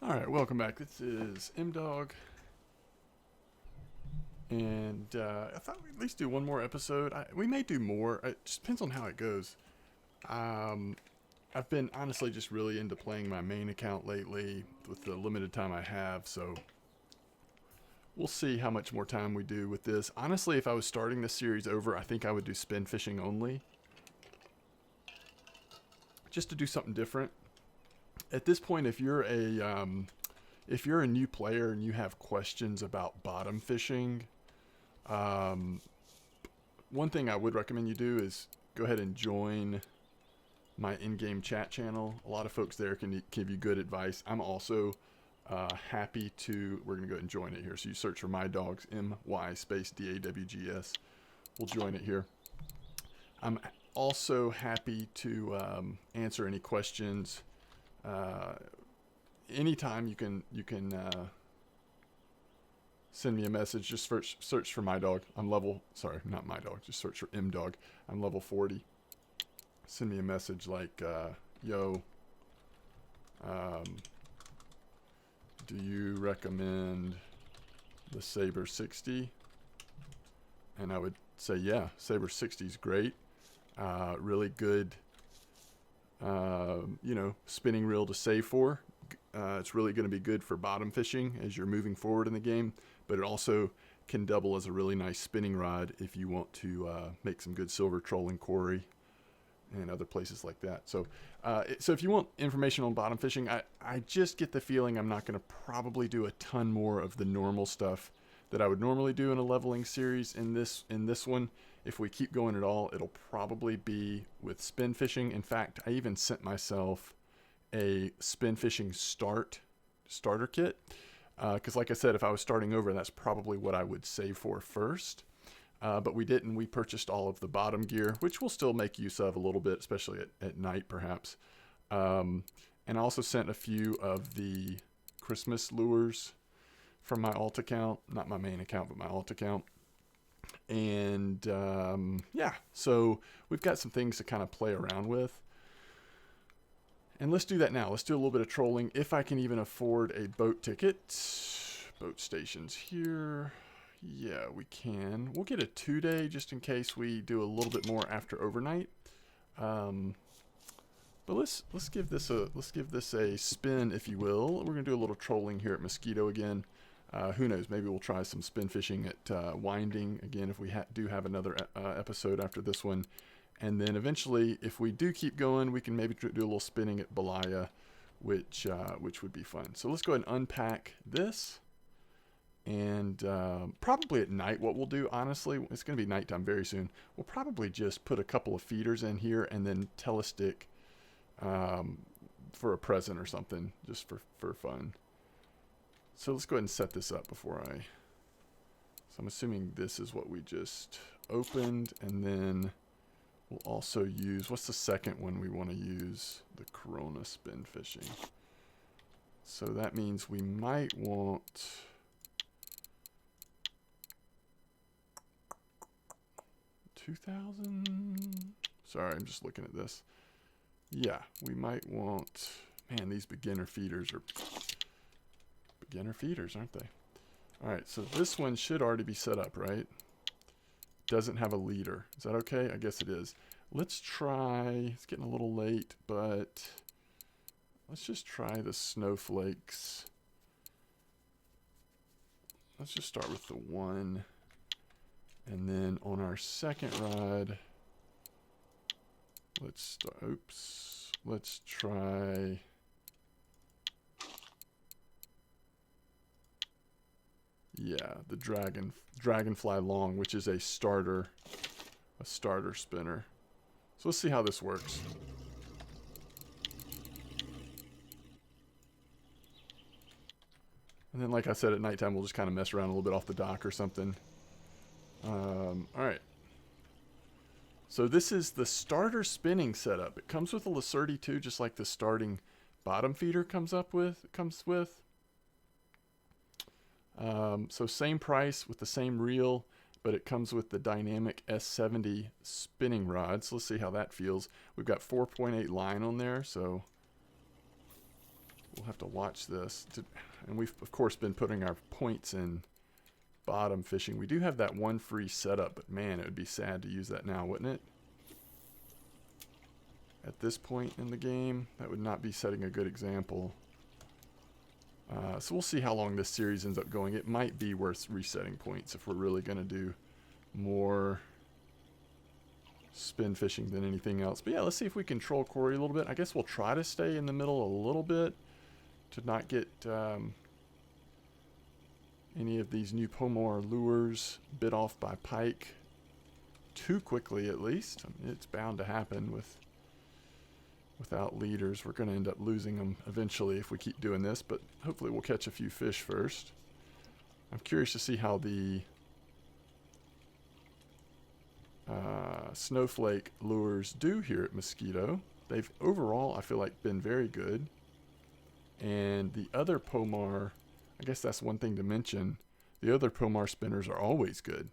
Alright, welcome back. This is MDawg. And I thought we'd at least do one more episode. We may do more. It just depends on how it goes. I've been honestly just really into playing my main account lately with the limited time I have. So we'll see how much more time we do with this. Honestly, if I was starting this series over, I think I would do spin fishing only. Just to do something different. At this point, if you're a new player and you have questions about bottom fishing, one thing I would recommend you do is go ahead and join my in-game chat channel. A lot of folks there can give you good advice. I'm also happy to. We're gonna go ahead and join it here. So you search for MDawgs, MY_DAWGS. We'll join it here. I'm also happy to answer any questions. Anytime you can send me a message. Just search for MDawg. I'm level. Sorry, not MDawg. Just search for MDawg. I'm level 40. Send me a message like, "Yo, do you recommend the Saber 60?" And I would say, "Yeah, Saber 60 is great. Really good." Spinning reel to save for. It's really going to be good for bottom fishing as you're moving forward in the game, but it also can double as a really nice spinning rod if you want to make some good silver trolling quarry and other places like that. So if you want information on bottom fishing, I just get the feeling I'm not going to probably do a ton more of the normal stuff that I would normally do in a leveling series in this one. If we keep going at all, it'll probably be with spin fishing. In fact, I even sent myself a spin fishing starter kit. Because like I said, if I was starting over, that's probably what I would save for first. But we didn't. We purchased all of the bottom gear, which we'll still make use of a little bit, especially at night perhaps. And I also sent a few of the Christmas lures from my alt account. Not my main account, but my alt account. And so we've got some things to kind of play around with. And let's do that now. Let's do a little bit of trolling. If I can even afford a boat ticket. Boat stations here. Yeah, we can. We'll get a 2-day just in case we do a little bit more after overnight. But let's give this a spin, if you will. We're gonna do a little trolling here at Mosquito again. Who knows? Maybe we'll try some spin fishing at Winding again if we do have another episode after this one. And then eventually, if we do keep going, we can maybe do a little spinning at Belaya, which would be fun. So let's go ahead and unpack this. And probably at night, what we'll do, honestly, it's going to be nighttime very soon. We'll probably just put a couple of feeders in here and then telestick for a present or something, just for fun. So let's go ahead and set this up before I... So I'm assuming this is what we just opened, and then we'll also use... What's the second one we want to use? The Corona spin fishing. So that means we might want... 2,000? Sorry, I'm just looking at this. Yeah, we might want... Man, these beginner feeders are... Beginner feeders, aren't they? Alright, so this one should already be set up, right? Doesn't have a leader. Is that okay? I guess it is. Let's try... It's getting a little late, but... Let's just try the snowflakes. Let's just start with the one. And then on our second rod... Let's try... Yeah, the Dragonfly Long, which is a starter spinner. So let's see how this works. And then, like I said, at nighttime we'll just kind of mess around a little bit off the dock or something. Alright. So this is the starter spinning setup. It comes with a Lacerti too, just like the starting bottom feeder comes with. So same price with the same reel, but it comes with the dynamic S70 spinning rod. So let's see how that feels. We've got 4.8 line on there, so we'll have to watch this. And we've, of course, been putting our points in bottom fishing. We do have that one free setup, but man, it would be sad to use that now, wouldn't it? At this point in the game, that would not be setting a good example. So we'll see how long this series ends up going. It might be worth resetting points if we're really going to do more spin fishing than anything else. But yeah, let's see if we control Corey a little bit. I guess we'll try to stay in the middle a little bit to not get any of these new Pomar lures bit off by pike too quickly, at least. I mean, it's bound to happen without leaders. We're going to end up losing them eventually if we keep doing this, but hopefully we'll catch a few fish first. I'm curious to see how the Snowflake Lures do here at Mosquito. They've overall, I feel like, been very good. And the other Pomar, I guess that's one thing to mention, the other Pomar spinners are always good.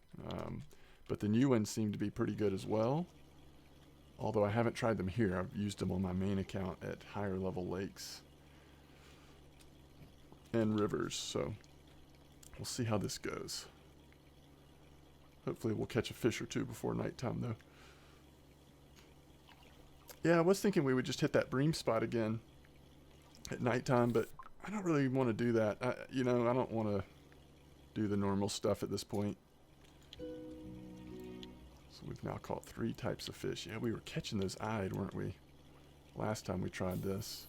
But the new ones seem to be pretty good as well. Although I haven't tried them here. I've used them on my main account at higher level lakes and rivers. So we'll see how this goes. Hopefully we'll catch a fish or two before nighttime though. Yeah, I was thinking we would just hit that bream spot again at nighttime, but I don't really want to do that. I don't want to do the normal stuff at this point. So we've now caught 3 types of fish. Yeah, we were catching those eyed, weren't we? Last time we tried this.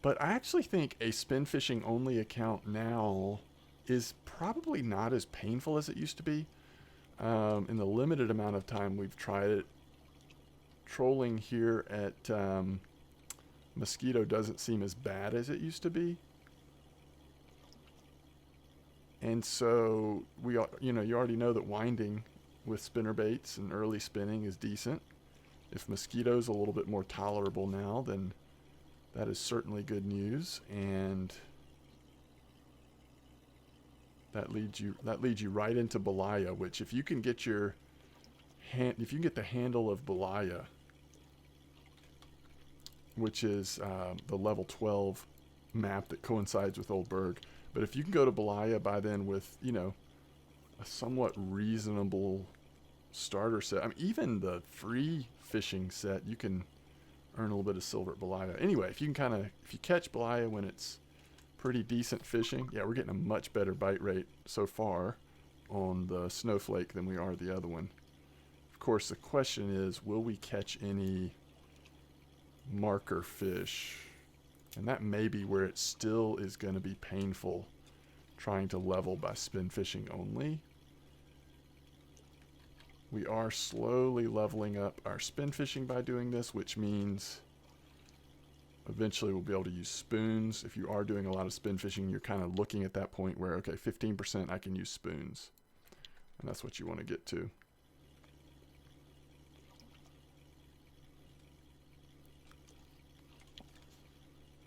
But I actually think a spin fishing only account now is probably not as painful as it used to be. In the limited amount of time we've tried it, trolling here at Mosquito doesn't seem as bad as it used to be. And so you already know that winding with spinner baits and early spinning is decent. If Mosquito's a little bit more tolerable now, then that is certainly good news, and that leads you right into Belaya, which if you can get the handle of Belaya, which is the level 12 map that coincides with Old Berg, but if you can go to Belaya by then with a somewhat reasonable starter set, I mean even the free fishing set, you can earn a little bit of silver at Belaya. Anyway, if you catch Belaya when it's pretty decent fishing, yeah, we're getting a much better bite rate so far on the Snowflake than we are the other one. Of course, the question is, will we catch any marker fish? And that may be where it still is going to be painful trying to level by spin fishing only. We are slowly leveling up our spin fishing by doing this, which means eventually we'll be able to use spoons. If you are doing a lot of spin fishing, you're kind of looking at that point where, okay, 15% I can use spoons. And that's what you want to get to.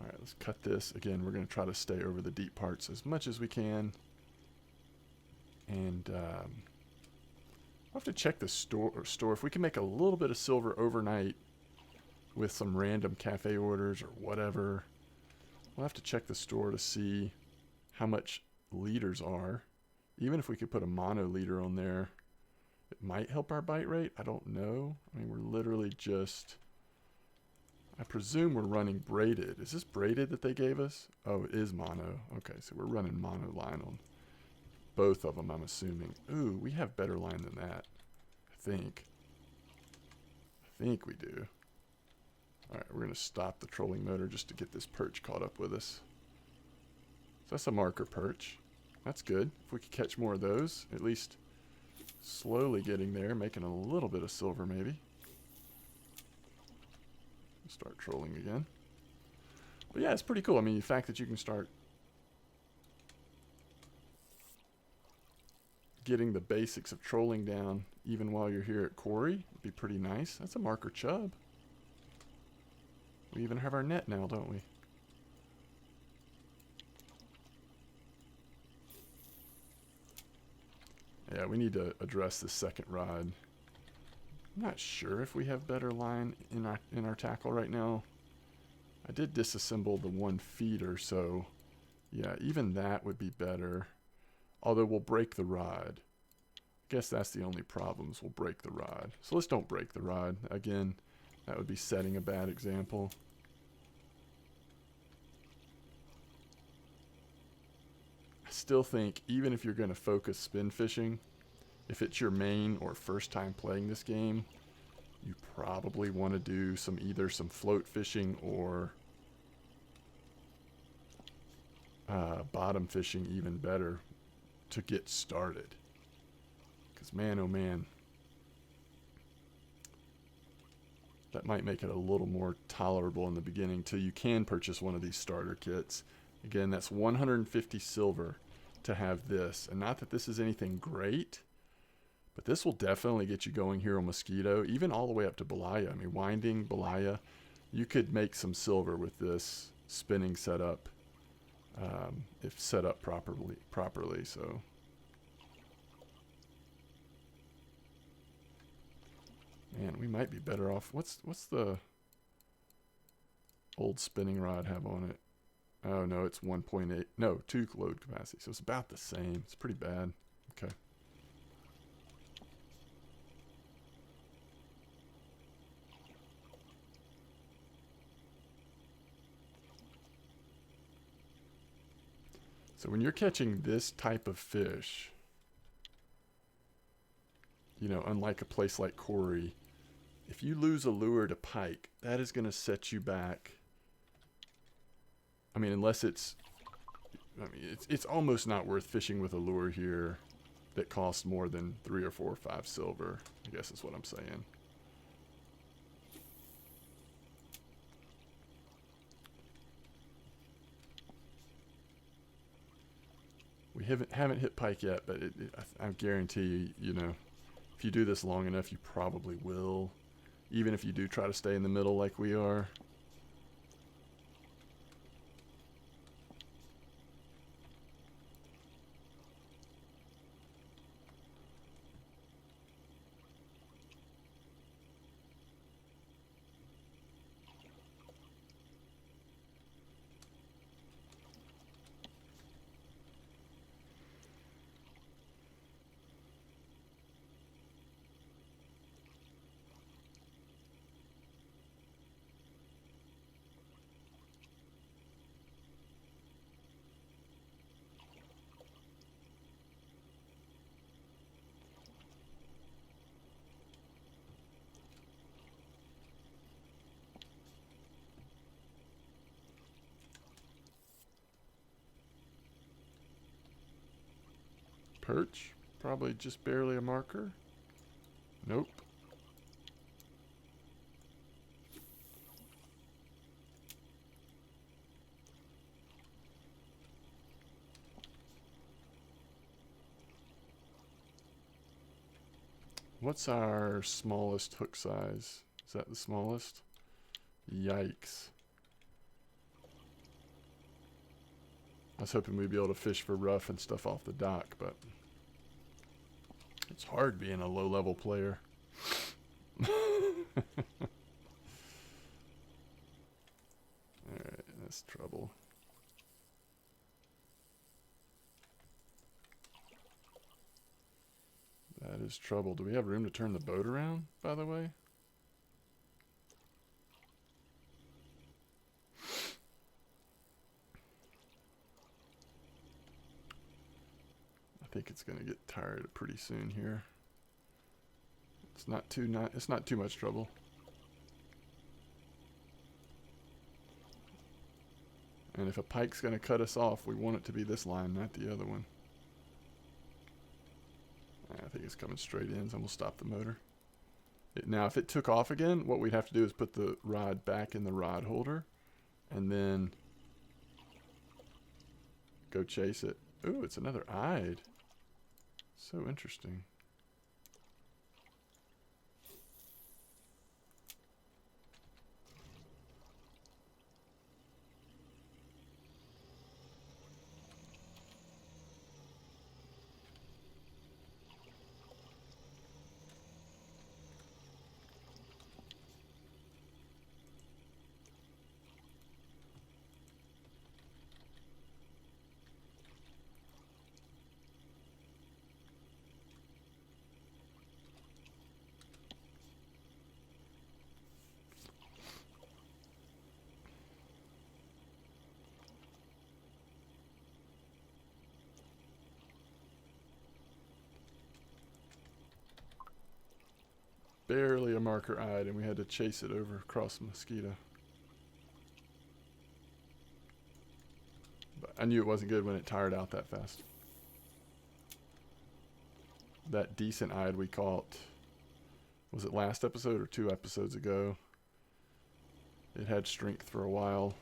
All right, let's cut this. Again, we're going to try to stay over the deep parts as much as we can. And I'll have to check the store if we can make a little bit of silver overnight with some random cafe orders or whatever. We'll have to check the store to see how much leaders are. Even if we could put a mono leader on there, it might help our bite rate. I don't know. I mean, we're literally just, I presume we're running braided. Is this braided that they gave us? Oh, it is mono. Okay, so we're running mono line on both of them, I'm assuming. Ooh, we have better line than that. I think we do. All right, we're going to stop the trolling motor just to get this perch caught up with us. So that's a marker perch. That's good. If we could catch more of those, at least slowly getting there, making a little bit of silver maybe. Start trolling again. But yeah, it's pretty cool. I mean, the fact that you can start getting the basics of trolling down even while you're here at Quarry would be pretty nice. That's a marker chub. We even have our net now, don't we? Yeah, we need to address this second rod. I'm not sure if we have better line in our tackle right now. I did disassemble the one feeder, so yeah, even that would be better. Although we'll break the rod. I guess that's the only problems. We'll break the rod. So let's don't break the rod. Again, that would be setting a bad example. I still think even if you're going to focus spin fishing, if it's your main or first time playing this game, you probably want to do either some float fishing or bottom fishing even better to get started. Because man, oh man, that might make it a little more tolerable in the beginning till you can purchase one of these starter kits. Again, that's 150 silver to have this. And not that this is anything great, but this will definitely get you going here on Mosquito, even all the way up to Belaya. I mean, winding, Belaya, you could make some silver with this spinning setup if set up properly. So man, we might be better off. What's the old spinning rod have on it? Oh no, it's 1.8. No, 2 load capacity. So it's about the same. It's pretty bad. Okay. So when you're catching this type of fish, you know, unlike a place like Corey, if you lose a lure to pike, that is going to set you back. I mean, unless it's almost not worth fishing with a lure here that costs more than 3 or 4 or 5 silver, I guess is what I'm saying. We haven't hit pike yet, but I guarantee you, you know, if you do this long enough, you probably will. Even if you do try to stay in the middle like we are. Perch, probably just barely a marker. Nope. What's our smallest hook size? Is that the smallest? Yikes. I was hoping we'd be able to fish for rough and stuff off the dock, but it's hard being a low-level player. Alright, that's trouble. That is trouble. Do we have room to turn the boat around, by the way? I think it's going to get tired pretty soon here. It's not too much trouble. And if a pike's going to cut us off, we want it to be this line, not the other one. I think it's coming straight in, so we'll stop the motor. Now, if it took off again, what we'd have to do is put the rod back in the rod holder and then go chase it. Ooh, it's another eyed. So interesting. barely a marker eyed, and we had to chase it over across the Mosquito. But I knew it wasn't good when it tired out that fast. That decent eyed we caught, was it last episode or 2 episodes ago? It had strength for a while.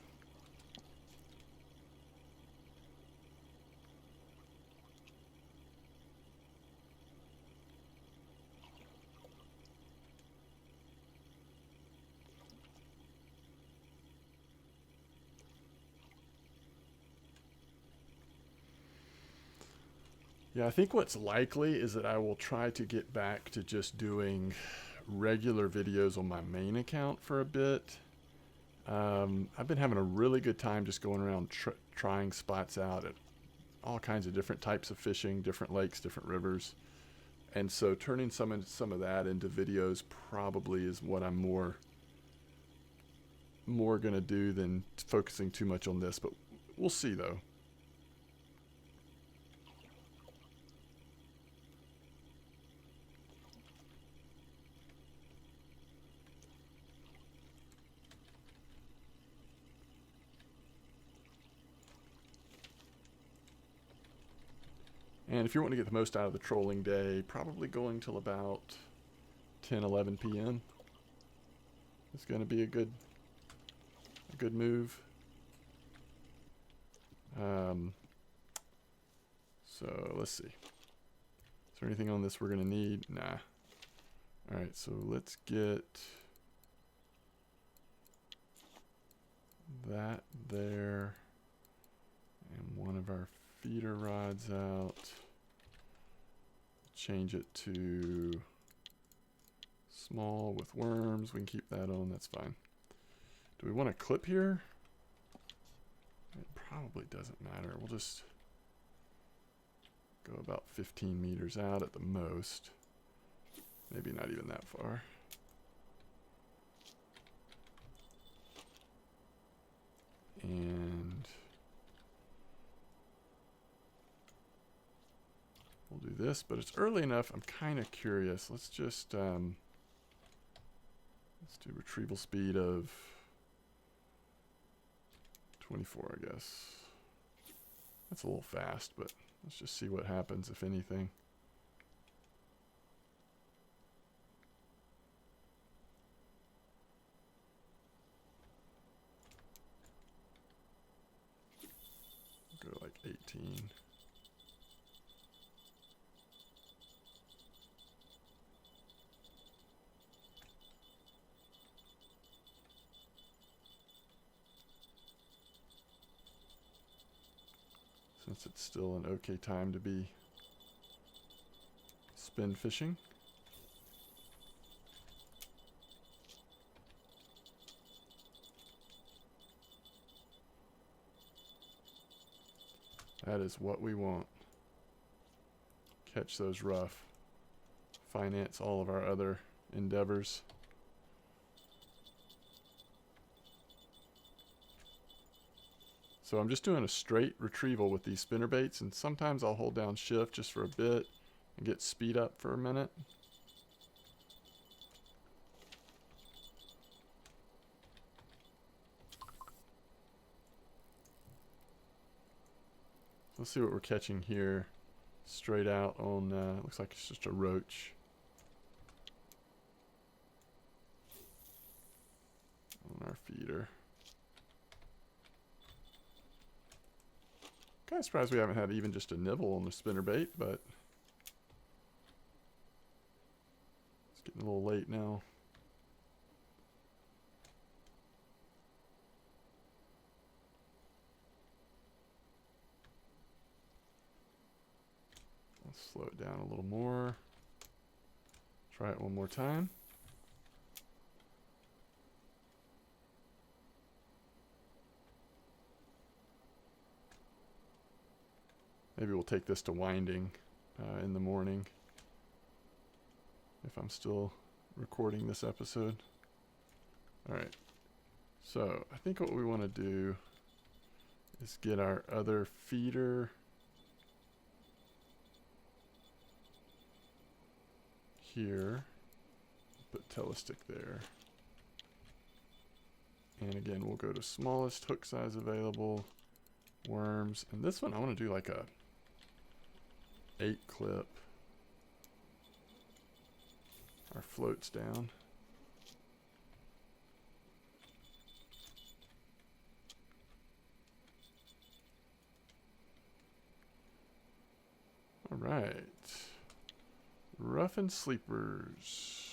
Yeah, I think what's likely is that I will try to get back to just doing regular videos on my main account for a bit. I've been having a really good time just going around trying spots out at all kinds of different types of fishing, different lakes, different rivers. And so turning some of that into videos probably is what I'm more going to do than focusing too much on this. But we'll see, though. And if you want to get the most out of the trolling day, probably going till about 10, 11 p.m. is going to be a good move. So let's see. Is there anything on this we're going to need? Nah. All right, so let's get that there and one of our feeder rods out. Change it to small with worms. We can keep that on, that's fine. Do we want to clip here? It probably doesn't matter. We'll just go about 15 meters out at the most. Maybe not even that far. And we'll do this, but it's early enough. I'm kind of curious. Let's just let's do retrieval speed of 24, I guess. That's a little fast, but let's just see what happens, if anything. Go like 18. Since it's still an okay time to be spin fishing. That is what we want. Catch those rough. Finance all of our other endeavors. So I'm just doing a straight retrieval with these spinner baits, and sometimes I'll hold down shift just for a bit and get speed up for a minute. Let's see what we're catching here. Straight out on, looks like it's just a roach. On our feeder. Kind of surprised we haven't had even just a nibble on the spinnerbait, but it's getting a little late now. Let's slow it down a little more. Try it one more time. Maybe we'll take this to winding in the morning if I'm still recording this episode. All right, so I think what we want to do is get our other feeder here, put telestick there. And again, we'll go to smallest hook size available, worms. And this one, I want to do like a 8 clip. Our floats down. All right. Rough and sleepers.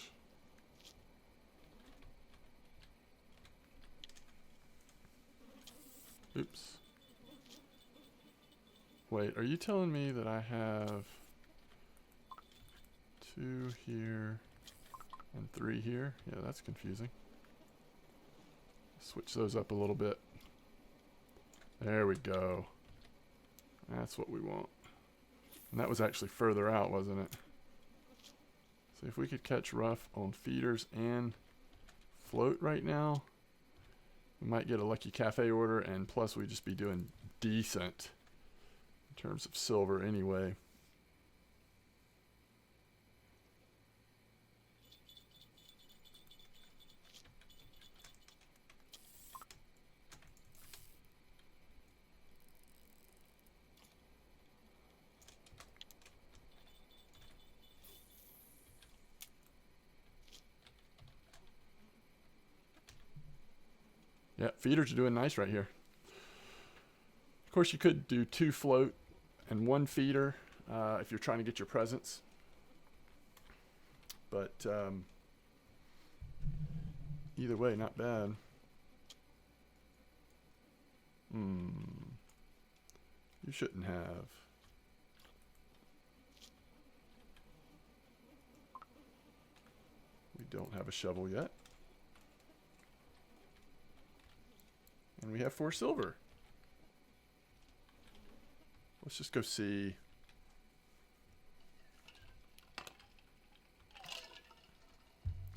Oops. Wait, are you telling me that I have 2 here and 3 here? Yeah, that's confusing. Switch those up a little bit. There we go. That's what we want. And that was actually further out, wasn't it? So if we could catch rough on feeders and float right now, we might get a lucky cafe order, and plus we'd just be doing decent in terms of silver anyway. Yeah, feeders are doing nice right here. Of course, you could do 2 float and 1 feeder if you're trying to get your presents. But either way, not bad. You shouldn't have. We don't have a shovel yet. And we have 4 silver. Let's just go see.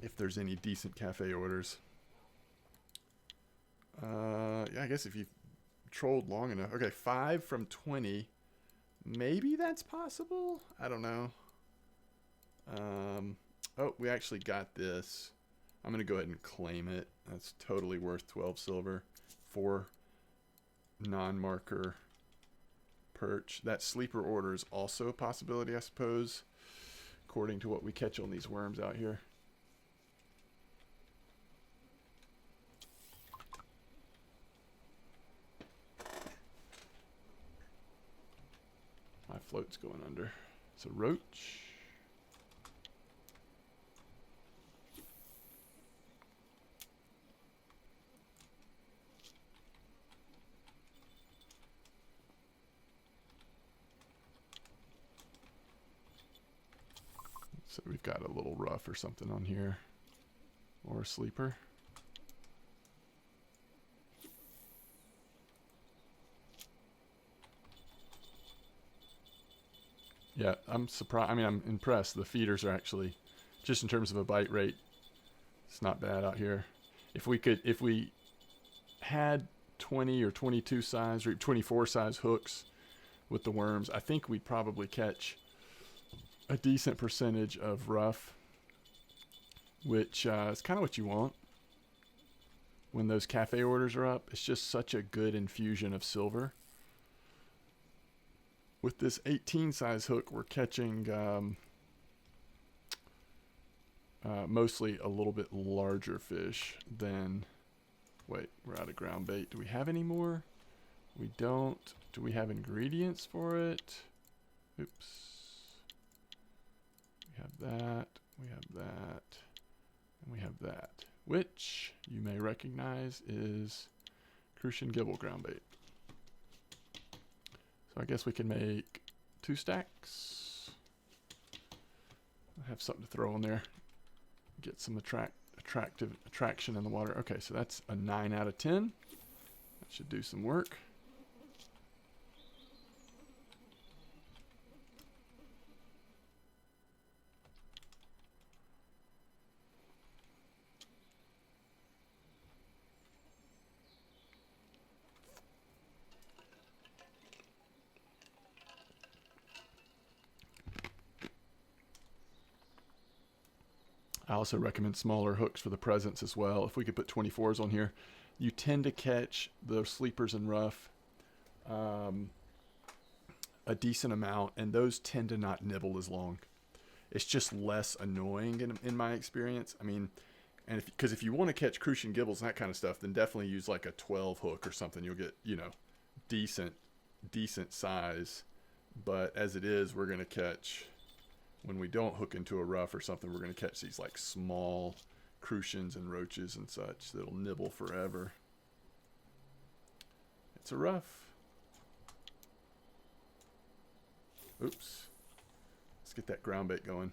If there's any decent cafe orders. Yeah, I guess if you trolled long enough. Okay, 5 from 20. Maybe that's possible? I don't know. Oh, we actually got this. I'm going to go ahead and claim it. That's totally worth 12 silver. 4 non-marker perch. That sleeper order is also a possibility, I suppose, according to what we catch on these worms out here. My float's going under. It's a roach. So we've got a little rough or something on here. Or a sleeper. Yeah, I'm surprised. I mean, I'm impressed. The feeders are actually, just in terms of a bite rate, it's not bad out here. If we had 20 or 22 size or 24 size hooks with the worms, I think we'd probably catch a decent percentage of rough, which is kind of what you want when those cafe orders are up. It's just such a good infusion of silver. With this 18 size hook, we're catching mostly a little bit larger fish than... Wait, we're out of ground bait. Do we have any more? We don't. Do we have ingredients for it? Oops. We have that, we have that, and we have that, which you may recognize is Crucian Gibble ground bait. So I guess we can make 2 stacks. I have something to throw in there. Get some attraction in the water. Okay, so that's a 9 out of 10. That should do some work. I also recommend smaller hooks for the presents as well. If we could put 24s on here, you tend to catch the sleepers and rough a decent amount, and those tend to not nibble as long. It's just less annoying in my experience. I mean, and because if you want to catch crucian gibbles and that kind of stuff, then definitely use like a 12 hook or something. You'll get, decent size. But as it is, we're going to catch, when we don't hook into a rough or something, we're going to catch these like small crucians and roaches and such that'll nibble forever. It's a rough. Oops. Let's get that ground bait going.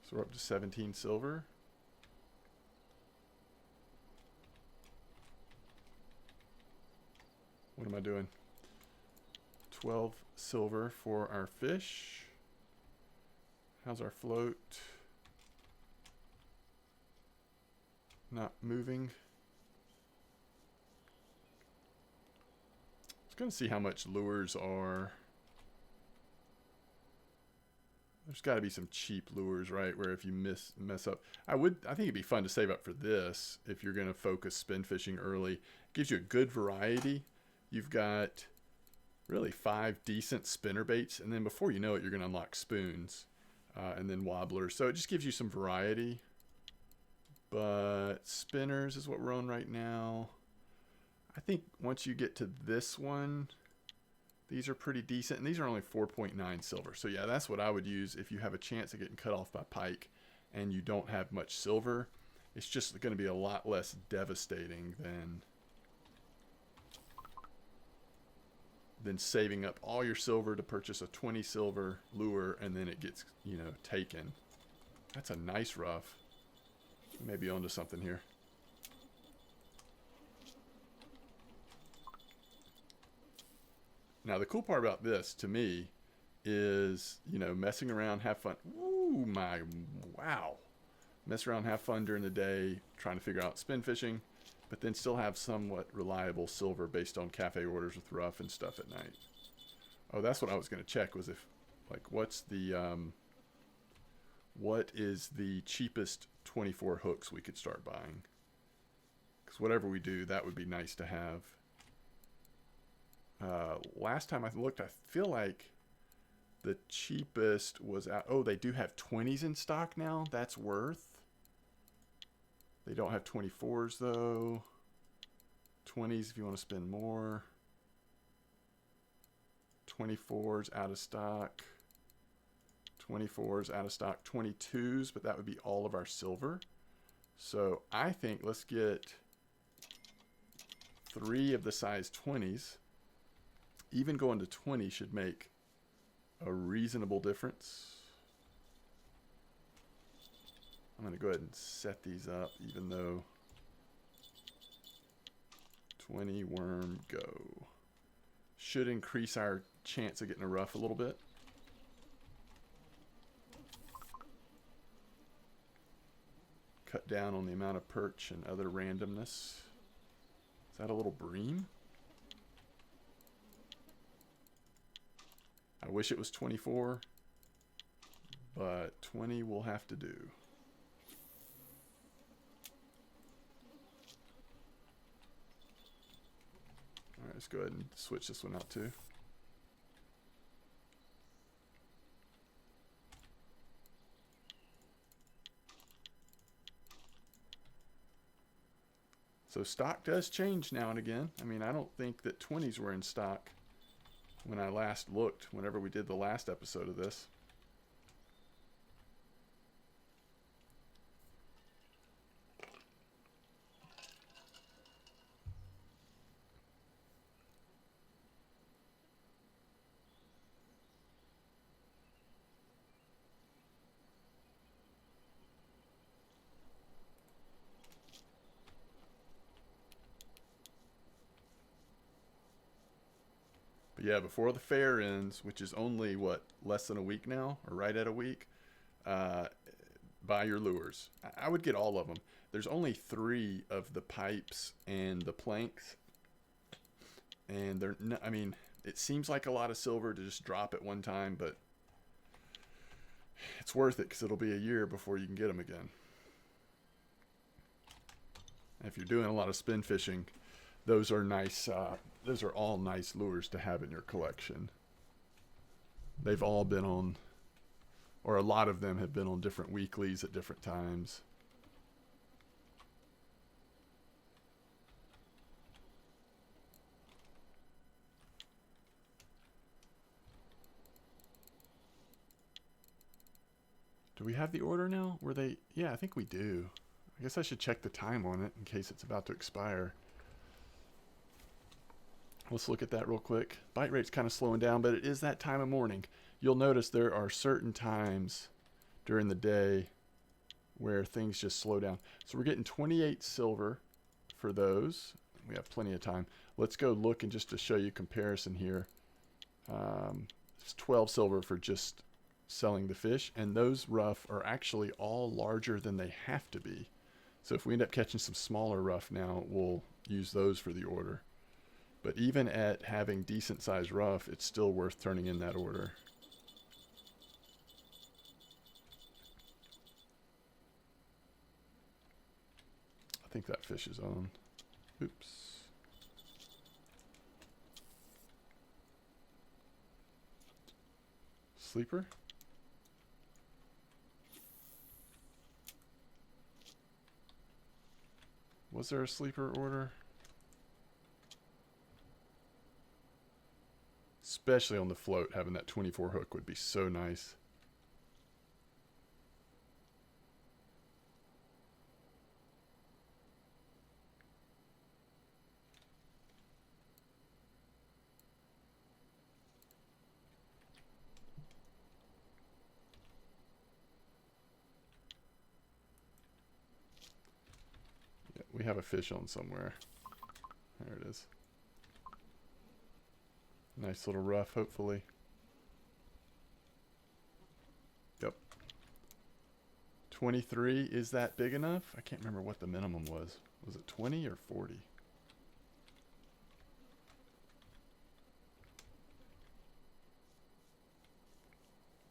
So we're up to 17 silver. What am I doing? 12 silver for our fish. How's our float? Not moving. I was going to see how much lures are. There's got to be some cheap lures, right? Where if you mess up, I think it'd be fun to save up for this if you're going to focus spin fishing early. It gives you a good variety. You've got really 5 decent spinner baits, and then before you know it, you're going to unlock spoons and then wobblers. So it just gives you some variety. But spinners is what we're on right now. I think once you get to this one, these are pretty decent, and these are only 4.9 silver. So yeah, that's what I would use if you have a chance of getting cut off by pike and you don't have much silver. It's just going to be a lot less devastating than saving up all your silver to purchase a 20 silver lure and then it gets, taken. That's a nice rough. Maybe onto something here. Now the cool part about this to me is, messing around, have fun. Ooh, wow. Mess around, have fun during the day, trying to figure out spin fishing, but then still have somewhat reliable silver based on cafe orders with rough and stuff at night. Oh, that's what I was going to check, was if, what is the cheapest 24 hooks we could start buying? Because whatever we do, that would be nice to have. Last time I looked, I feel like the cheapest was out. Oh, they do have 20s in stock now. That's worth. They don't have 24s though. 20s if you want to spend more. 24s out of stock. 24s out of stock. 22s, but that would be all of our silver. So I think let's get 3 of the size 20s. Even going to 20 should make a reasonable difference. I'm going to go ahead and set these up, even though 20 worm go. Should increase our chance of getting a rough a little bit. Cut down on the amount of perch and other randomness. Is that a little bream? I wish it was 24, but 20 will have to do. All right, let's go ahead and switch this one out too. So stock does change now and again. I mean, I don't think that 20s were in stock when I last looked, whenever we did the last episode of this. But yeah, before the fair ends, which is only, less than a week now, or right at a week, buy your lures. I would get all of them. There's only 3 of the pipes and the planks, and they're not, I mean, it seems like a lot of silver to just drop at one time, but it's worth it because it'll be a year before you can get them again. If you're doing a lot of spin fishing, those are nice. Those are all nice lures to have in your collection. They've all been on, or a lot of them have been on different weeklies at different times. Do we have the order now? Were they? Yeah, I think we do. I guess I should check the time on it in case it's about to expire. Let's look at that real quick. Bite rate's kind of slowing down, but it is that time of morning. You'll notice there are certain times during the day where things just slow down. So we're getting 28 silver for those. We have plenty of time. Let's go look, and just to show you comparison here. It's 12 silver for just selling the fish, and those rough are actually all larger than they have to be. So if we end up catching some smaller rough now, we'll use those for the order. But even at having decent sized rough, it's still worth turning in that order. I think that fish is on. Oops. Sleeper? Was there a sleeper order? Especially on the float, having that 24 hook would be so nice. Yeah, we have a fish on somewhere. There it is. Nice little rough, hopefully. Yep. 23, is that big enough? I can't remember what the minimum was. Was it 20 or 40?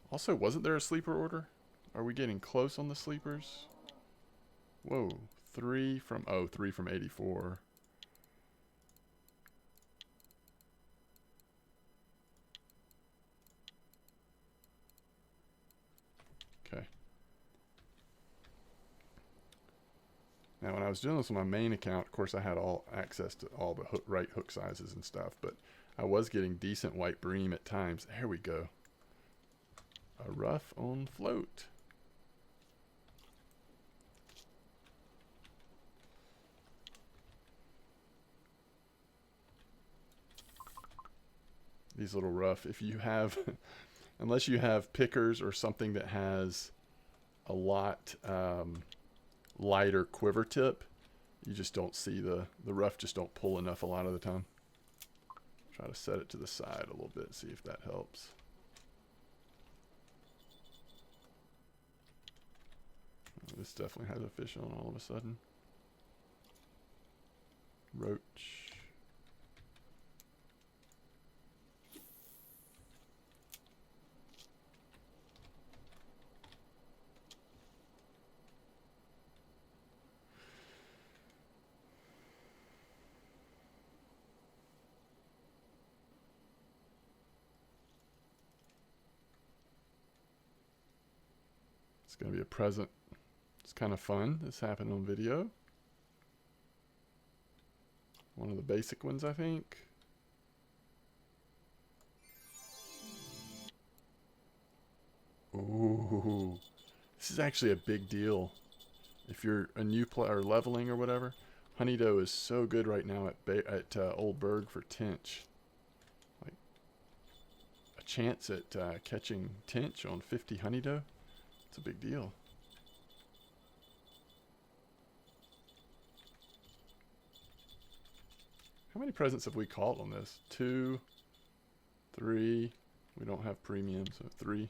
Also, wasn't there a sleeper order? Are we getting close on the sleepers? Whoa, 3 from 84. Now, when I was doing this on my main account, of course, I had all access to all the right hook sizes and stuff, but I was getting decent white bream at times. There we go. A rough on float. These little rough, if you have, unless you have pickers or something that has a lot lighter quiver tip, you just don't see the rough just don't pull enough a lot of the time. Try to set it to the side a little bit, see if that helps. This definitely has a fish on all of a sudden. Roach. It's going to be a present. It's kind of fun. This happened on video. One of the basic ones, I think. Ooh. This is actually a big deal. If you're a new player leveling or whatever, honey doe is so good right now at Old Berg for tench. Like a chance at catching tench on 50 honey doe. It's a big deal. How many presents have we caught on this? 2, 3. We don't have premium, so 3.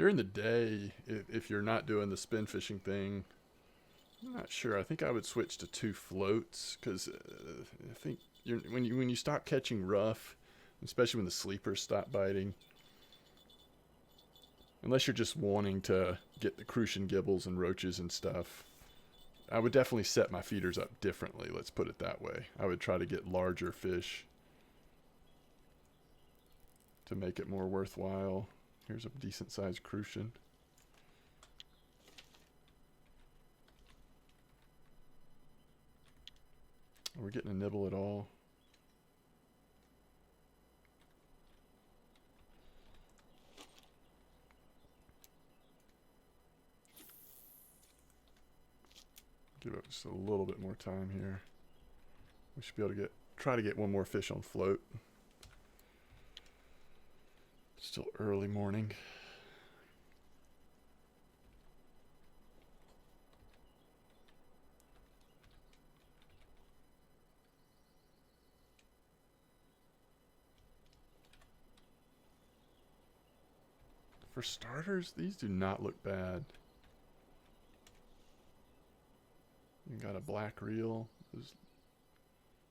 during the day, if you're not doing the spin fishing thing, I'm not sure. I think I would switch to 2 floats because I think when you stop catching rough, especially when the sleepers stop biting, unless you're just wanting to get the crucian gibbles and roaches and stuff, I would definitely set my feeders up differently. Let's put it that way. I would try to get larger fish to make it more worthwhile. Here's a decent sized crucian. Are we getting a nibble at all? Give it just a little bit more time here. We should be able to try to get one more fish on float. Still early morning. For starters, these do not look bad. You got a black reel. Those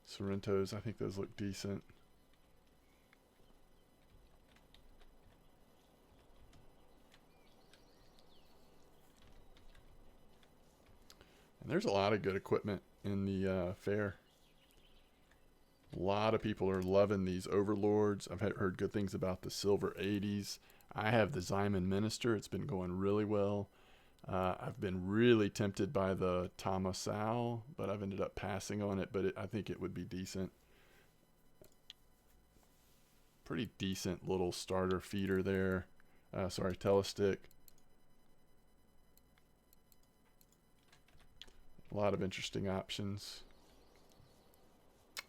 Sorrentos, I think those look decent. And there's a lot of good equipment in the fair. A lot of people are loving these Overlords. I've heard good things about the Silver 80s. I have the Zyman Minister. It's been going really well. I've been really tempted by the Tomasao, but I've ended up passing on it, but I think it would be decent. Pretty decent little starter feeder there. Sorry, telestick. A lot of interesting options.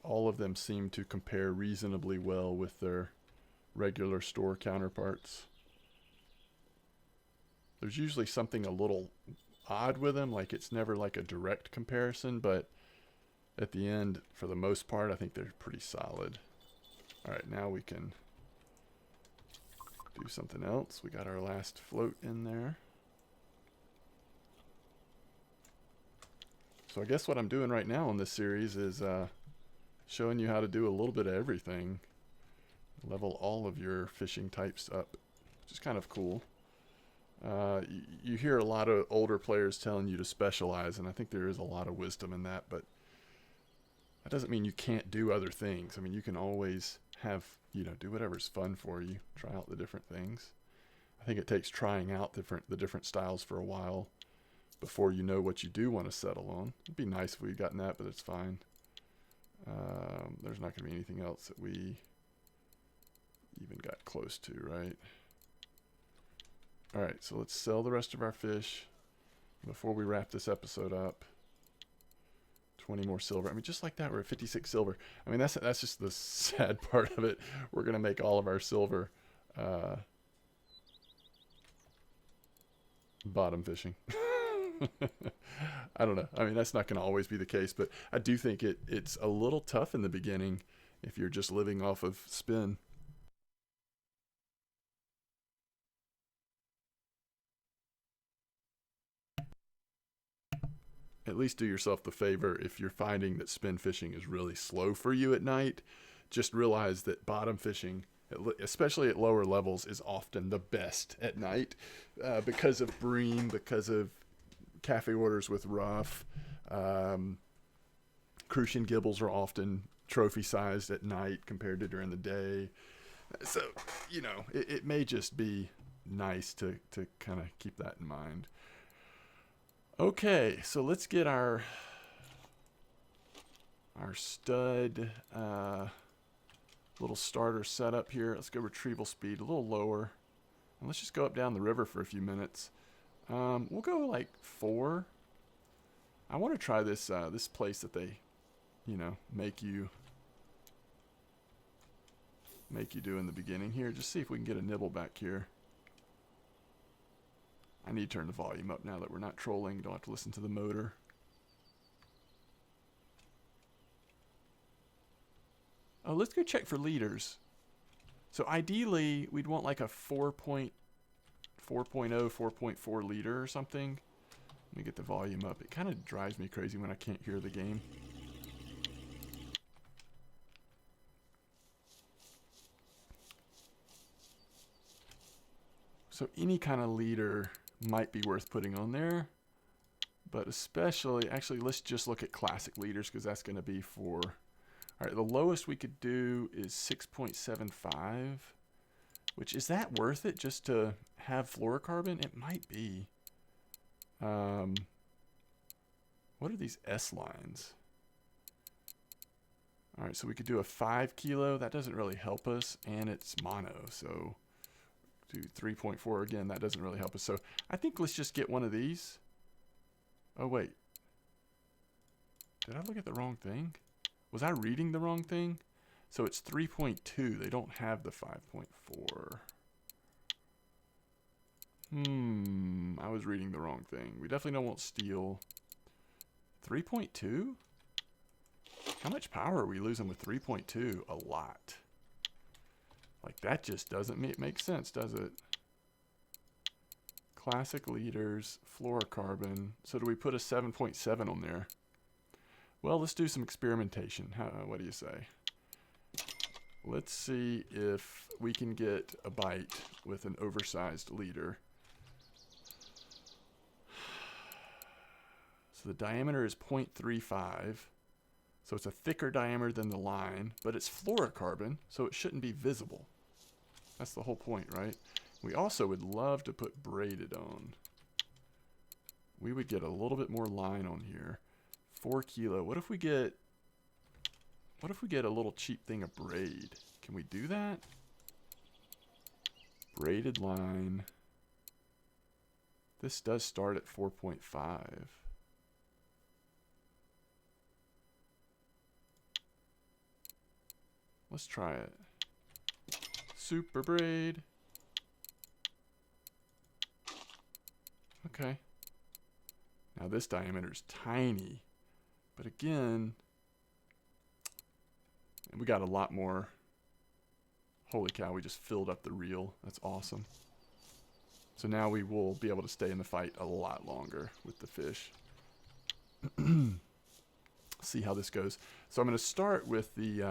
All of them seem to compare reasonably well with their regular store counterparts. There's usually something a little odd with them, like it's never like a direct comparison, but at the end, for the most part, I think they're pretty solid. All right, now we can do something else. We got our last float in there. So I guess what I'm doing right now in this series is showing you how to do a little bit of everything. Level all of your fishing types up, which is kind of cool. You hear a lot of older players telling you to specialize, and I think there is a lot of wisdom in that, but that doesn't mean you can't do other things. I mean, you can always have, do whatever's fun for you. Try out the different things. I think it takes trying out the different styles for a while before you know what you do want to settle on. It'd be nice if we had gotten that, but it's fine. There's not going to be anything else that we even got close to, right? All right, so let's sell the rest of our fish before we wrap this episode up. 20 more silver. I mean, just like that, we're at 56 silver. I mean, that's just the sad part of it. We're going to make all of our silver bottom fishing. I don't know. I mean, that's not going to always be the case, but I do think it's a little tough in the beginning if you're just living off of spin. At least do yourself the favor if you're finding that spin fishing is really slow for you at night. Just realize that bottom fishing, especially at lower levels, is often the best at night because of bream, because of cafe orders with rough. Crucian gibbles are often trophy sized at night compared to during the day. So, it may just be nice to kind of keep that in mind. Okay, so let's get our stud little starter set up here. Let's go retrieval speed a little lower. And let's just go up down the river for a few minutes. We'll go like 4. I want to try this this place that they, make you do in the beginning here. Just see if we can get a nibble back here. I need to turn the volume up now that we're not trolling. Don't have to listen to the motor. Oh, let's go check for leaders. So ideally, we'd want like a 4.5 4.0, 4.4 liter or something. Let me get the volume up. It kind of drives me crazy when I can't hear the game. So any kind of liter might be worth putting on there. But especially, actually, let's just look at classic liters because that's going to be for... All right, the lowest we could do is 6.75. Which, is that worth it just to have fluorocarbon? It might be. What are these S lines? All right, so we could do a 5 kilo. That doesn't really help us, and it's mono. So do 3.4 again. That doesn't really help us. So I think let's just get one of these. Oh, wait. Did I look at the wrong thing? Was I reading the wrong thing? So it's 3.2. They don't have the 5.4. I was reading the wrong thing. We definitely don't want steel. 3.2? How much power are we losing with 3.2? A lot. Like, that just doesn't make sense, does it? Classic liters, fluorocarbon. So do we put a 7.7 on there? Well, let's do some experimentation. What do you say? Let's see if we can get a bite with an oversized liter. So the diameter is 0.35. So it's a thicker diameter than the line, but it's fluorocarbon, so it shouldn't be visible. That's the whole point, right? We also would love to put braided on. We would get a little bit more line on here. 4 kilo. What if we get a little cheap thing of braid? Can we do that? Braided line. This does start at 4.5. Let's try it. Super braid. Okay. Now this diameter is tiny. But again, we got a lot more. Holy cow, we just filled up the reel. That's awesome. So now we will be able to stay in the fight a lot longer with the fish. See how this goes. So I'm going to start with the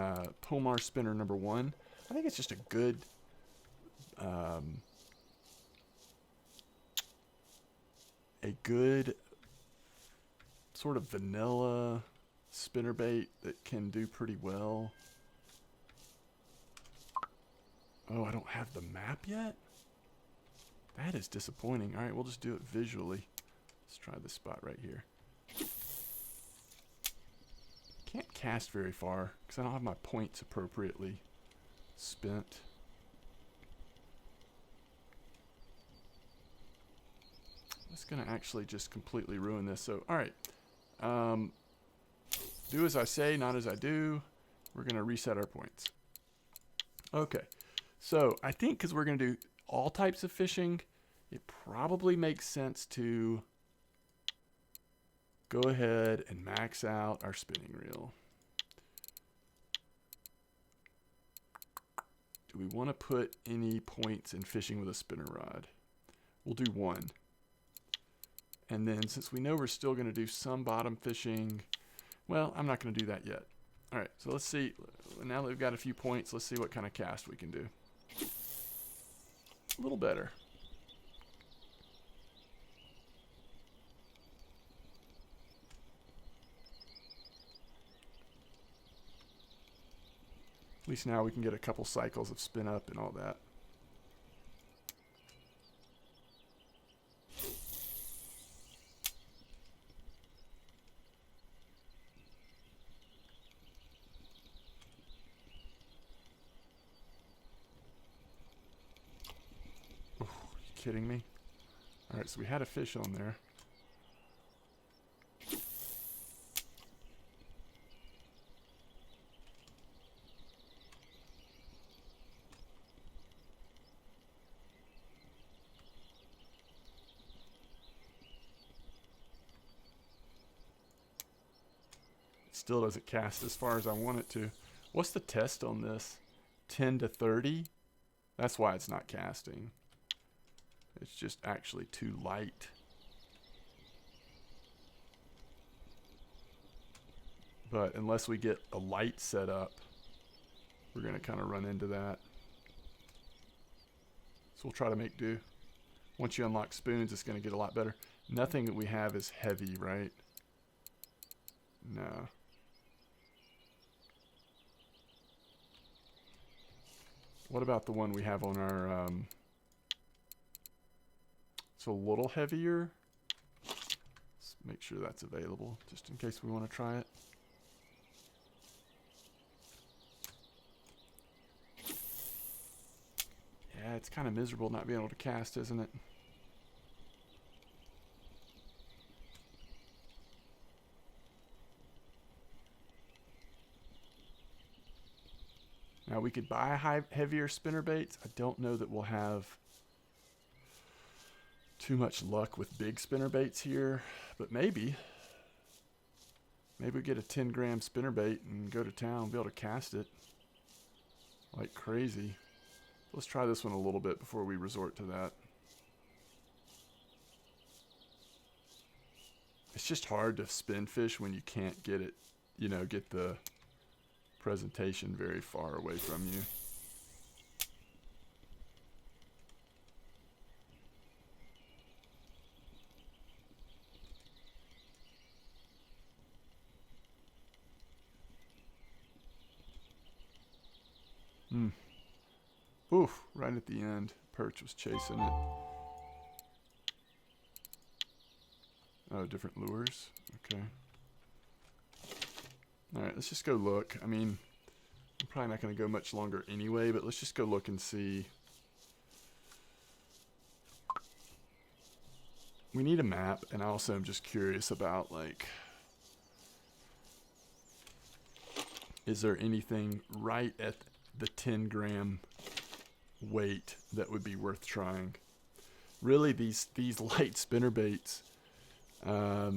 Pomar spinner number 1. I think it's just a good sort of vanilla spinnerbait that can do pretty well. Oh, I don't have the map yet? That is disappointing. All right, we'll just do it visually. Let's try this spot right here. Can't cast very far because I don't have my points appropriately spent. That's going to actually just completely ruin this. So, all right. Do as I say, not as I do. We're going to reset our points. Okay. So, I think because we're going to do all types of fishing, it probably makes sense to go ahead and max out our spinning reel. Do we want to put any points in fishing with a spinner rod? We'll do 1. And then since we know we're still going to do some bottom fishing, well, I'm not going to do that yet. All right, so let's see. Now that we've got a few points, let's see what kind of cast we can do. A little better. At least now we can get a couple cycles of spin up and all that. Oh, are you kidding me? All right, so we had a fish on there. Still doesn't cast as far as I want it to. What's the test on this? 10 to 30? That's why it's not casting. it's just actually too light. But unless we get a light set up, we're going to kind of run into that. So we'll try to make do. Once you unlock spoons, it's going to get a lot better. Nothing that we have is heavy, right? No. What about the one we have on our... it's a little heavier. Let's make sure that's available, just in case we want to try it. Yeah, it's kind of miserable not being able to cast, isn't it? Now we could buy heavier spinner baits. I don't know that we'll have too much luck with big spinner baits here, but maybe. Maybe we get a 10-gram spinner bait and go to town and be able to cast it like crazy. Let's try this one a little bit before we resort to that. It's just hard to spin fish when you can't get it, you know, get the presentation very far away from you. Oof, right at the end, perch was chasing it. Oh, different lures. Okay. Alright, let's just go look. I mean, I'm probably not going to go much longer anyway, but let's just go look and see. We need a map, and I also am just curious about, like, is there anything right at the 10-gram weight that would be worth trying? Really, these light spinner baits, as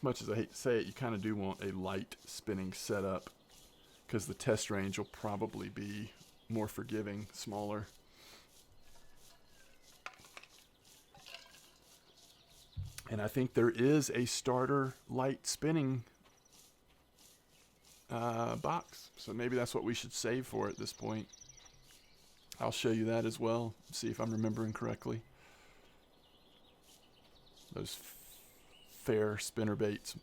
much as I hate to say it, you kind of do want a light spinning setup because the test range will probably be more forgiving, smaller. And I think there is a starter light spinning box, so maybe that's what we should save for at this point. I'll show you that as well, see if I'm remembering correctly. Those fair spinner baits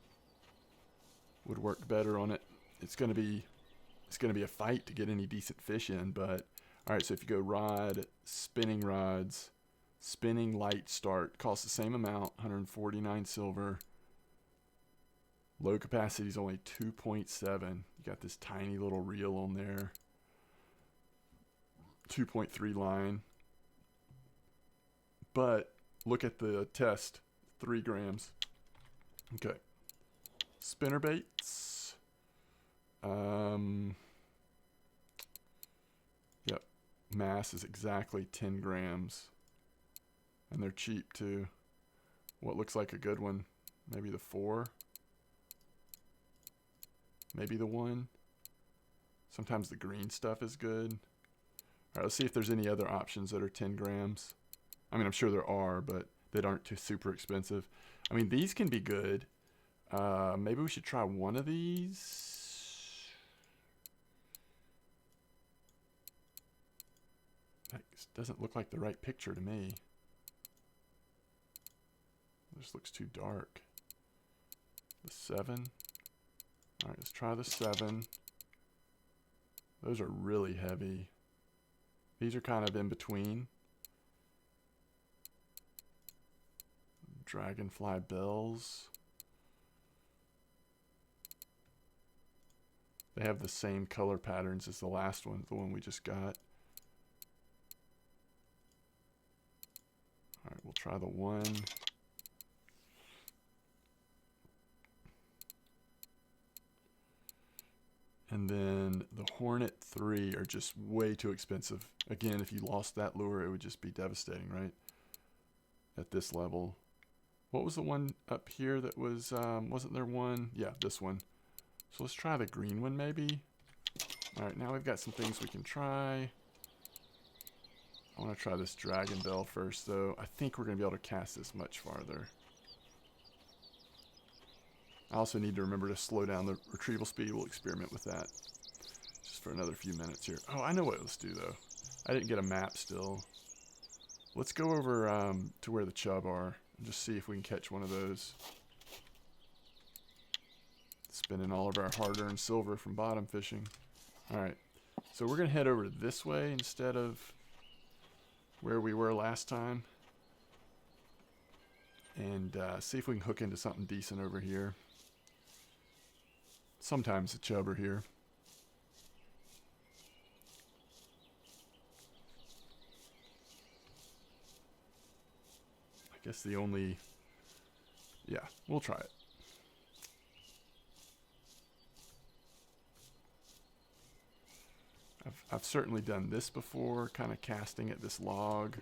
would work better on it. It's gonna be a fight to get any decent fish in, but all right, so if you go rod, spinning rods, spinning light start, costs the same amount, 149 silver. Low capacity is only 2.7. You got this tiny little reel on there. 2.3 line. But look at the test. 3 grams. Okay. Spinner baits. Yep. Mass is exactly 10 grams. And they're cheap too. What looks like a good one? Maybe the 4. Maybe the 1. Sometimes the green stuff is good. All right, let's see if there's any other options that are 10 grams. I mean, I'm sure there are, but that aren't too super expensive. I mean, these can be good. Maybe we should try one of these. That doesn't look like the right picture to me. This looks too dark. The 7. All right, let's try the 7. Those are really heavy. These are kind of in between. Dragonfly bells. They have the same color patterns as the last one, the one we just got. All right, we'll try the 1. And then the Hornet 3 are just way too expensive. Again, if you lost that lure, it would just be devastating, right? At this level. What was the one up here that was, wasn't there one? Yeah, this one. So let's try the green one maybe. All right, now we've got some things we can try. I want to try this dragon bell first, though. I think we're going to be able to cast this much farther. I also need to remember to slow down the retrieval speed. We'll experiment with that just for another few minutes here. Oh, I know what let's do, though. I didn't get a map still. Let's go over to where the chub are and just see if we can catch one of those. Spending all of our hard-earned silver from bottom fishing. Alright, so we're going to head over this way instead of where we were last time. And see if we can hook into something decent over here. Sometimes the chub are here. I guess the only... Yeah, we'll try it. I've certainly done this before, kind of casting at this log.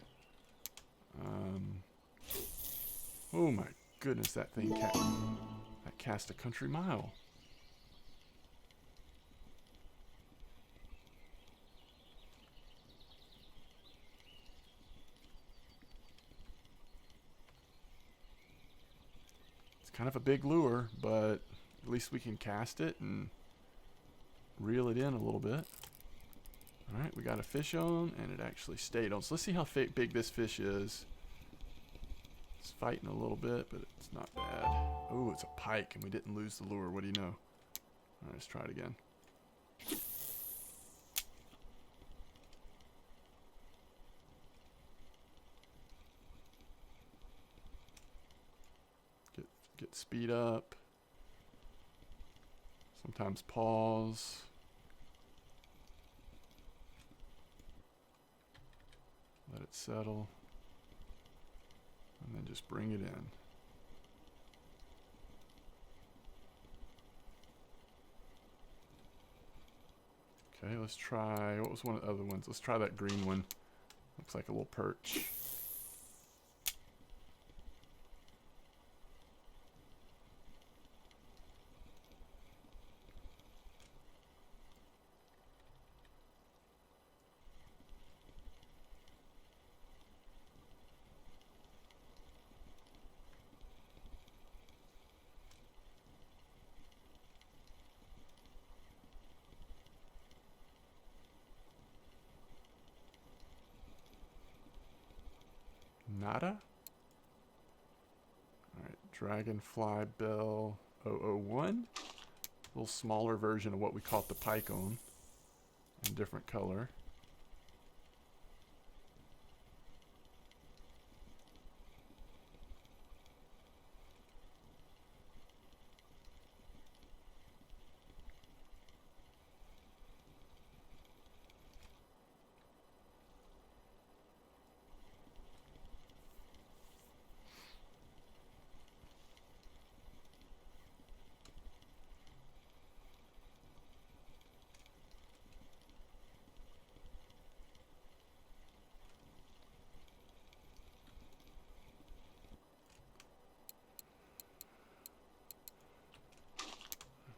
Oh my goodness, that thing that cast a country mile. It's kind of a big lure, but at least we can cast it and reel it in a little bit. Alright, we got a fish on, and it actually stayed on. So let's see how big this fish is. It's fighting a little bit, but it's not bad. Oh, it's a pike, and we didn't lose the lure. What do you know? Alright, let's try it again. Get speed up. Sometimes pause. Let it settle. And then just bring it in. Okay, let's try, what was one of the other ones? Let's try that green one. Looks like a little perch. Nada? Alright, Dragonfly Bell 001. A little smaller version of what we caught the pike on. In different color.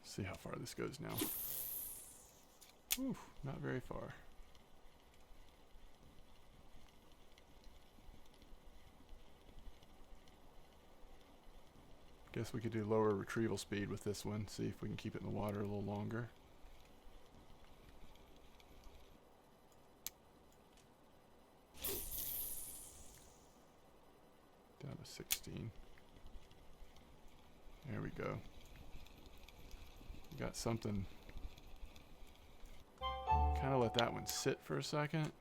See how far this goes now. Ooh, not very far. Guess we could do lower retrieval speed with this one. See if we can keep it in the water a little longer. Down to 16. There we go. Got something. Kind of let that one sit for a second.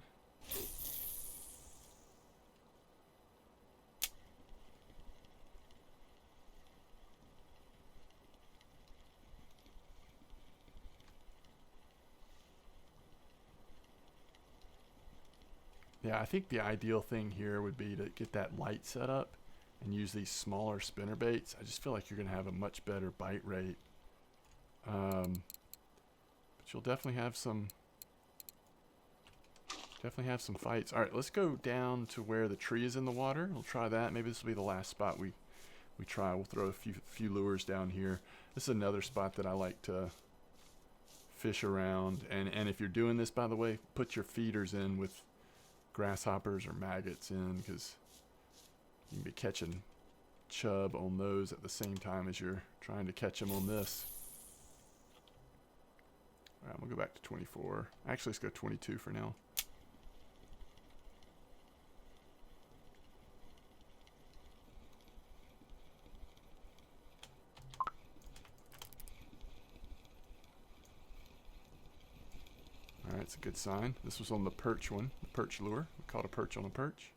Yeah, I think the ideal thing here would be to get that light set up and use these smaller spinner baits. I just feel like you're going to have a much better bite rate. But you'll definitely have some fights. All right, let's go down to where the tree is in the water. We'll try that. Maybe this will be the last spot we try. We'll throw a few lures down here. This is another spot that I like to fish around. And if you're doing this, by the way, put your feeders in with grasshoppers or maggots in, because you can be catching chub on those at the same time as you're trying to catch them on this. Alright, I'm going to go back to 24. Actually, let's go 22 for now. Alright, it's a good sign. This was on the perch one, the perch lure. We caught a perch on a perch.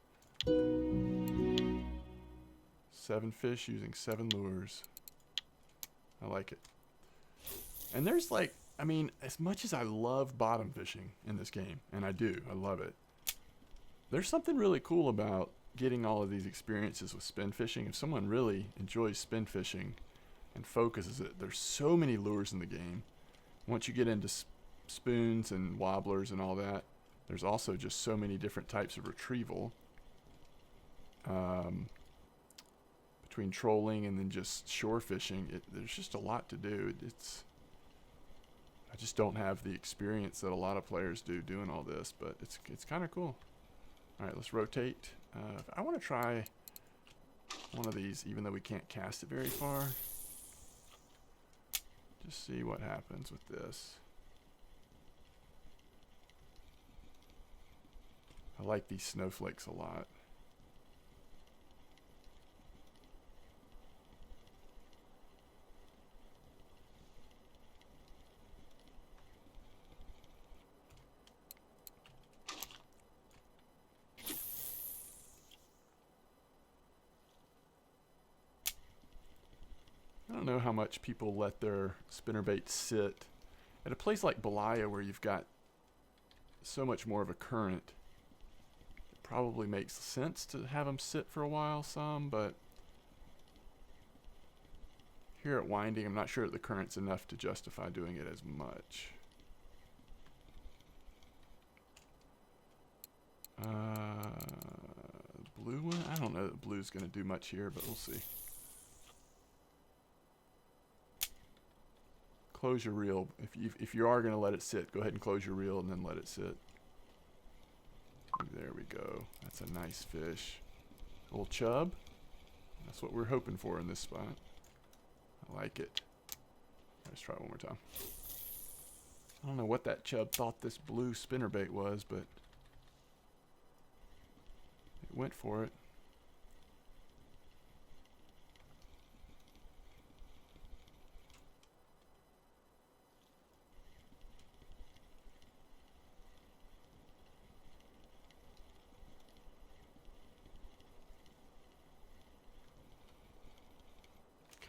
7 fish using 7 lures. I like it. And there's like, I mean, as much as I love bottom fishing in this game, and I do, I love it, there's something really cool about getting all of these experiences with spin fishing. If someone really enjoys spin fishing and focuses it, there's so many lures in the game. Once you get into spoons and wobblers and all that, there's also just so many different types of retrieval. Between trolling and then just shore fishing, there's just a lot to do. I just don't have the experience that a lot of players do doing all this, but it's kind of cool. All right, let's rotate. I want to try one of these, even though we can't cast it very far. Just see what happens with this. I like these snowflakes a lot. I don't know how much people let their spinnerbaits sit. At a place like Belaya, where you've got so much more of a current, it probably makes sense to have them sit for a while some, but here at Winding, I'm not sure that the current's enough to justify doing it as much. Blue one? I don't know that blue's going to do much here, but we'll see. Close your reel. If you are going to let it sit, go ahead and close your reel and then let it sit. There we go. That's a nice fish. A little chub. That's what we're hoping for in this spot. I like it. Let's try it one more time. I don't know what that chub thought this blue spinnerbait was, but it went for it.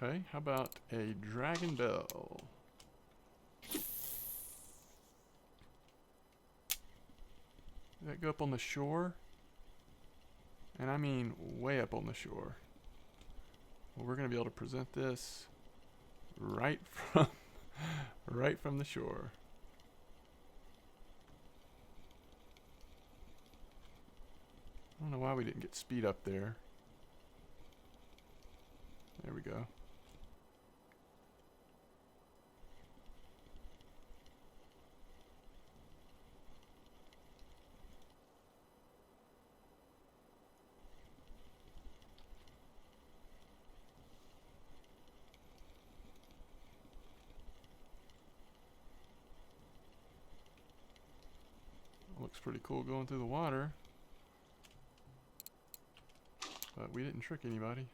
Okay, how about a dragon bell? Did that go up on the shore? And I mean way up on the shore. Well, we're going to be able to present this right from the shore. I don't know why we didn't get speed up there. There we go. Looks pretty cool going through the water. But we didn't trick anybody.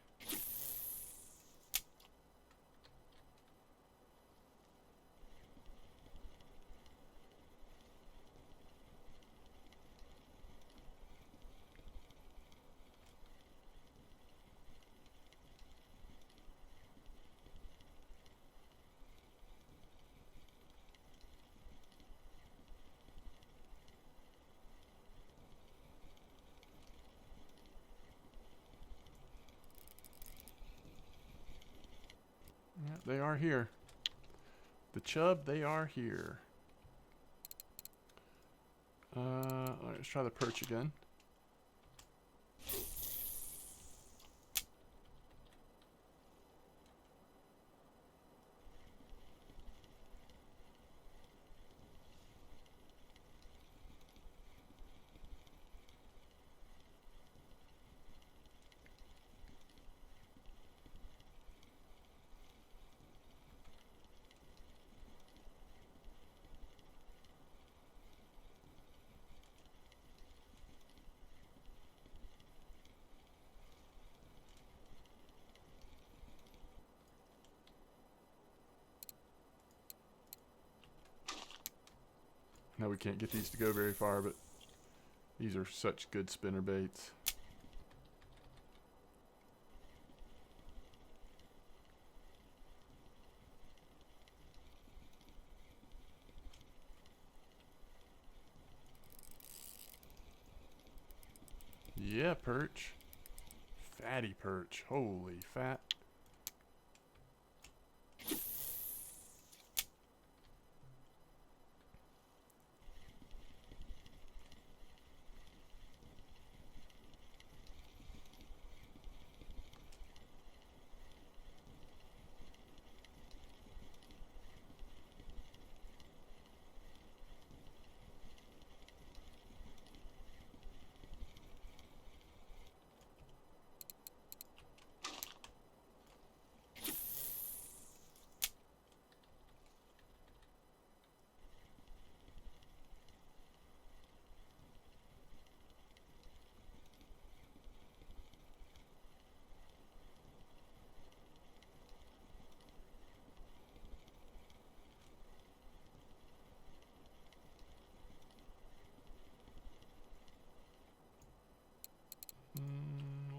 Yeah, they are here. The chub, they are here. Let's try the perch again. know we can't get these to go very far, but these are such good spinner baits. Yeah, perch. Fatty perch. Holy fat.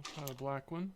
We'll try a black one.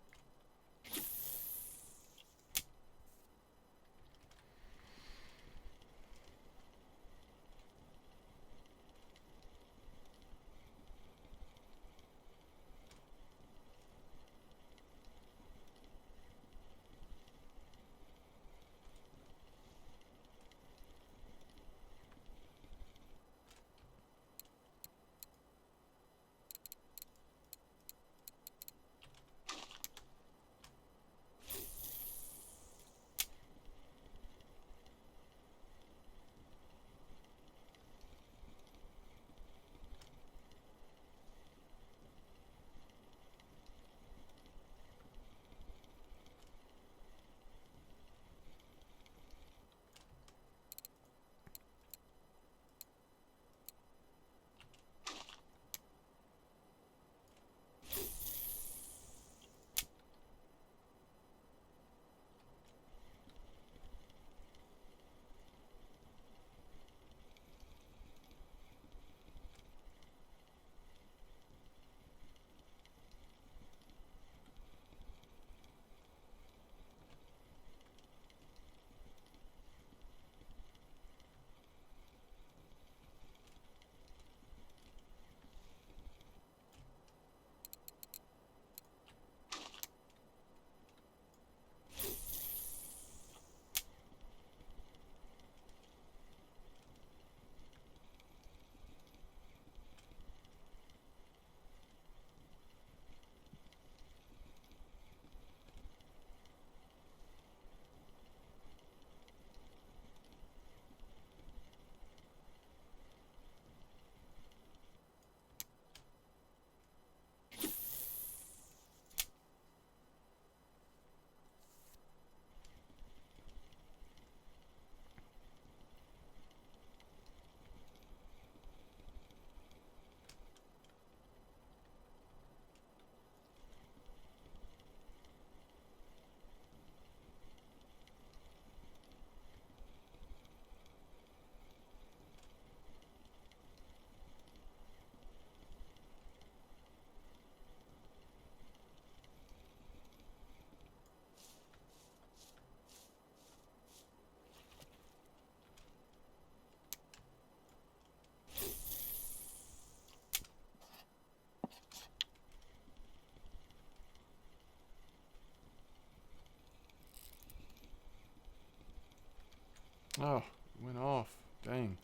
Oh, went off. Dang.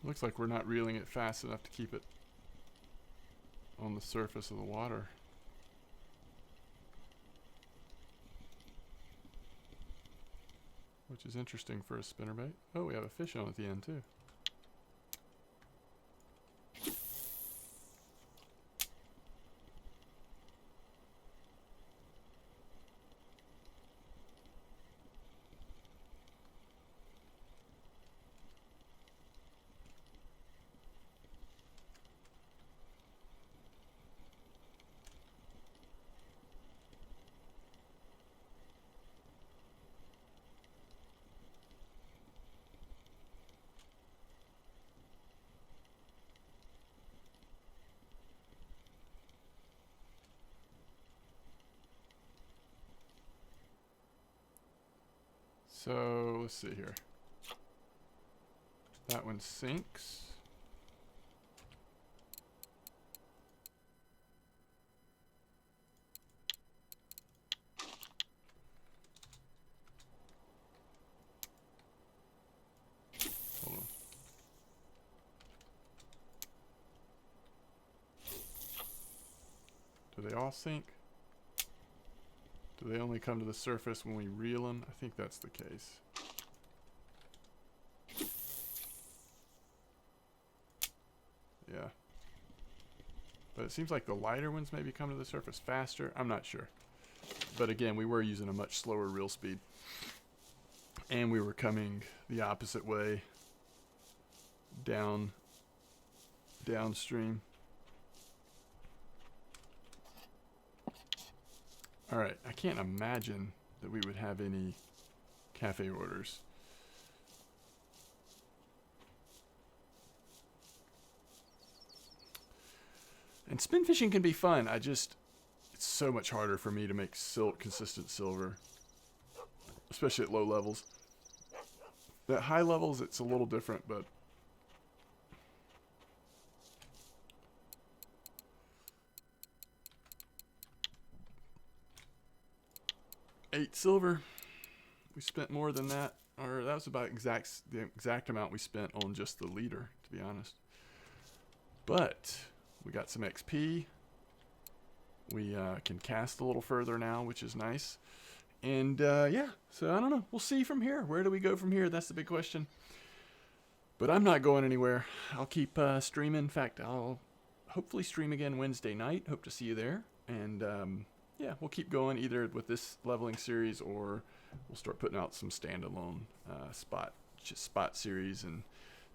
Looks like we're not reeling it fast enough to keep it on the surface of the water. Which is interesting for a spinnerbait. Oh, we have a fish on at the end too. So let's see here. That one sinks. Hold on. Do they all sink? Do they only come to the surface when we reel them? I think that's the case. Yeah. But it seems like the lighter ones maybe come to the surface faster. I'm not sure. But again, we were using a much slower reel speed. And we were coming the opposite way downstream. Alright, I can't imagine that we would have any cafe orders. And spin fishing can be fun. It's so much harder for me to make consistent silver, especially at low levels. At high levels, it's a little different, but $8 silver. We spent more than that, or that was about the exact amount we spent on just the leader, to be honest. But we got some XP. We can cast a little further now, which is nice. And yeah, so I don't know. We'll see from here. Where do we go from here? That's the big question. But I'm not going anywhere. I'll keep streaming. In fact, I'll hopefully stream again Wednesday night. Hope to see you there. And yeah, we'll keep going either with this leveling series or we'll start putting out some standalone spot series and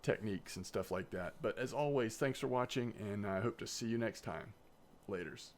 techniques and stuff like that. But as always, thanks for watching, and I hope to see you next time. Laters.